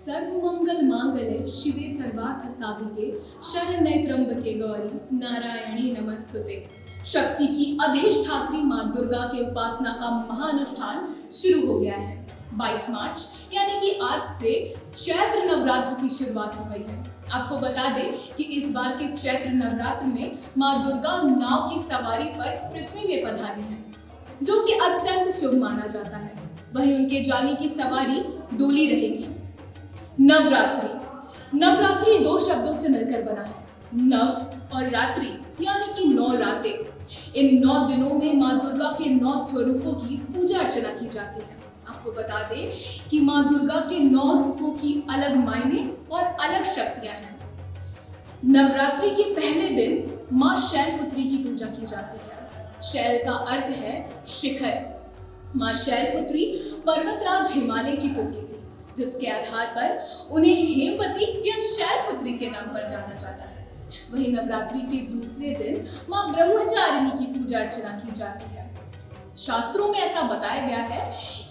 सर्वमंगल मांगल्ये शिवे सर्वार्थ साधिके शरण्ये त्र्यंबके गौरी नारायणी नमस्तुते। शक्ति की अधिष्ठात्री मां दुर्गा के उपासना का महानुष्ठान शुरू हो गया है। 22 मार्च यानी कि आज से चैत्र नवरात्र की शुरुआत हो गई है। आपको बता दें कि इस बार के चैत्र नवरात्र में मां दुर्गा नाव की सवारी पर पृथ्वी में पधारी है, जो कि अत्यंत शुभ माना जाता है। वहीं उनके जाने की सवारी डोली रहेगी। नवरात्रि नवरात्रि दो शब्दों से मिलकर बना है, नव और रात्रि यानी कि 9 रातें। इन 9 दिनों में मां दुर्गा के 9 स्वरूपों की पूजा अर्चना की जाती है। आपको बता दें कि मां दुर्गा के 9 रूपों की अलग मायने और अलग शक्तियां हैं। नवरात्रि के पहले दिन मां शैलपुत्री की पूजा की जाती है। शैल का अर्थ है शिखर। मां शैलपुत्री पर्वतराज हिमालय की पुत्री थी, जिसके आधार पर उन्हें हेमवती या शैलपुत्री के नाम पर जाना जाता है। वहीं नवरात्रि के दूसरे दिन मां ब्रह्मचारिणी की पूजा अर्चना की जाती है। शास्त्रों में ऐसा बताया गया है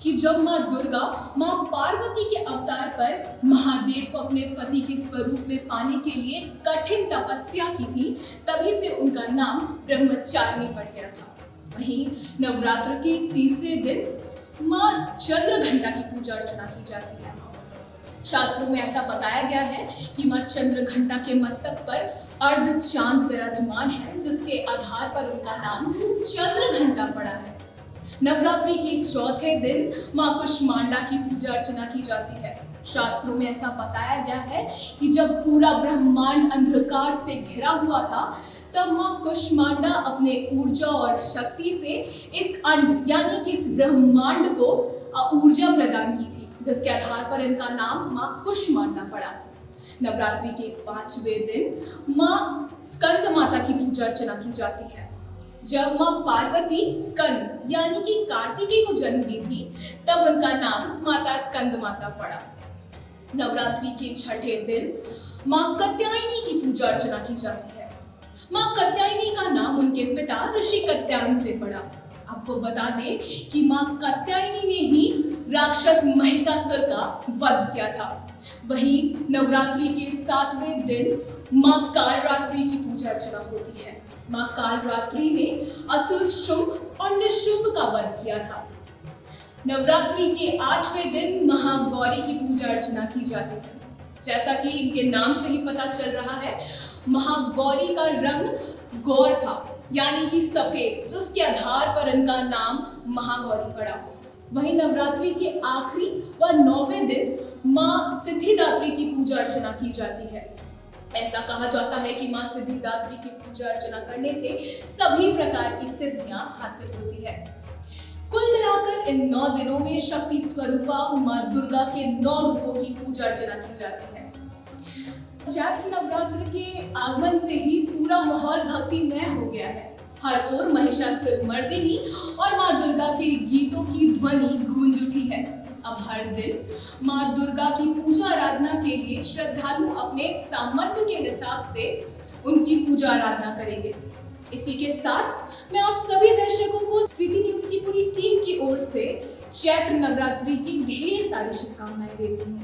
कि जब मां दुर्गा मां पार्वती के अवतार पर महादेव को अपने पति के स्वरूप में पाने के लिए कठिन तपस्या की थी, तभी से उनका नाम ब्रह्मचारिणी पड़ गया था। वहीं नवरात्र के तीसरे दिन मां चंद्रघंटा की पूजा अर्चना की जाती है। शास्त्रों में ऐसा बताया गया है कि मां चंद्रघंटा के मस्तक पर अर्ध चांद विराजमान है, जिसके आधार पर उनका नाम चंद्रघंटा पड़ा है। नवरात्रि के चौथे दिन मां कुष्मांडा की पूजा अर्चना की जाती है। शास्त्रों में ऐसा बताया गया है कि जब पूरा ब्रह्मांड अंधकार से घिरा हुआ था, तब मां कुष्मांडा अपने ऊर्जा और शक्ति से इस अंड यानी कि इस ब्रह्मांड को ऊर्जा प्रदान की थी, जिसके आधार पर इनका नाम मां कुष्मांडा पड़ा। नवरात्रि के 5वें दिन मां स्कंद माता की पूजा अर्चना की जाती है। जब मां पार्वती स्कंद यानी कि कार्तिकेय को जन्म दी थी, तब उनका नाम माता स्कंद माता पड़ा। नवरात्रि के 6ठे दिन मां कात्यायनी की पूजा अर्चना की जाती है। मां कात्यायनी का नाम उनके पिता ऋषि कात्यायन से पड़ा। आपको बता दें कि मां कात्यायनी ने ही राक्षस महिषासुर का वध किया था। वहीं नवरात्रि के 7वें दिन मां कालरात्रि की पूजा अर्चना होती है। मां कालरात्रि ने असुर शुंभ और निशुंभ का वध किया था। नवरात्रि के 8वें दिन महागौरी की पूजा अर्चना की जाती है। जैसा कि इनके नाम से ही पता चल रहा है, महागौरी का रंग गौर था यानी कि सफेद, जिसके आधार पर इनका नाम महागौरी पड़ा। वहीं नवरात्रि के आखिरी व 9वें दिन मां सिद्धिदात्री की पूजा अर्चना की जाती है। ऐसा कहा जाता है कि मां सिद्धिदात्री की पूजा अर्चना करने से सभी प्रकार की सिद्धियां हासिल होती है। कुल मिलाकर इन 9 दिनों में शक्ति स्वरूपा मां दुर्गा के 9 रूपों की पूजा अर्चना की जाती है। चैत्र नवरात्र के आगमन से ही पूरा माहौल भक्तिमय हो गया है। हर ओर महिषासुर मर्दिनी और मां दुर्गा के गीतों की ध्वनि गूंज उठी है। अब हर दिन मां दुर्गा की पूजा आराधना के लिए श्रद्धालु अपने सामर्थ्य के हिसाब से उनकी पूजा आराधना करेंगे। इसी के साथ मैं आप सभी दर्शकों को सिटी न्यूज की पूरी टीम की ओर से चैत्र नवरात्रि की ढेर सारी शुभकामनाएं देती हूँ।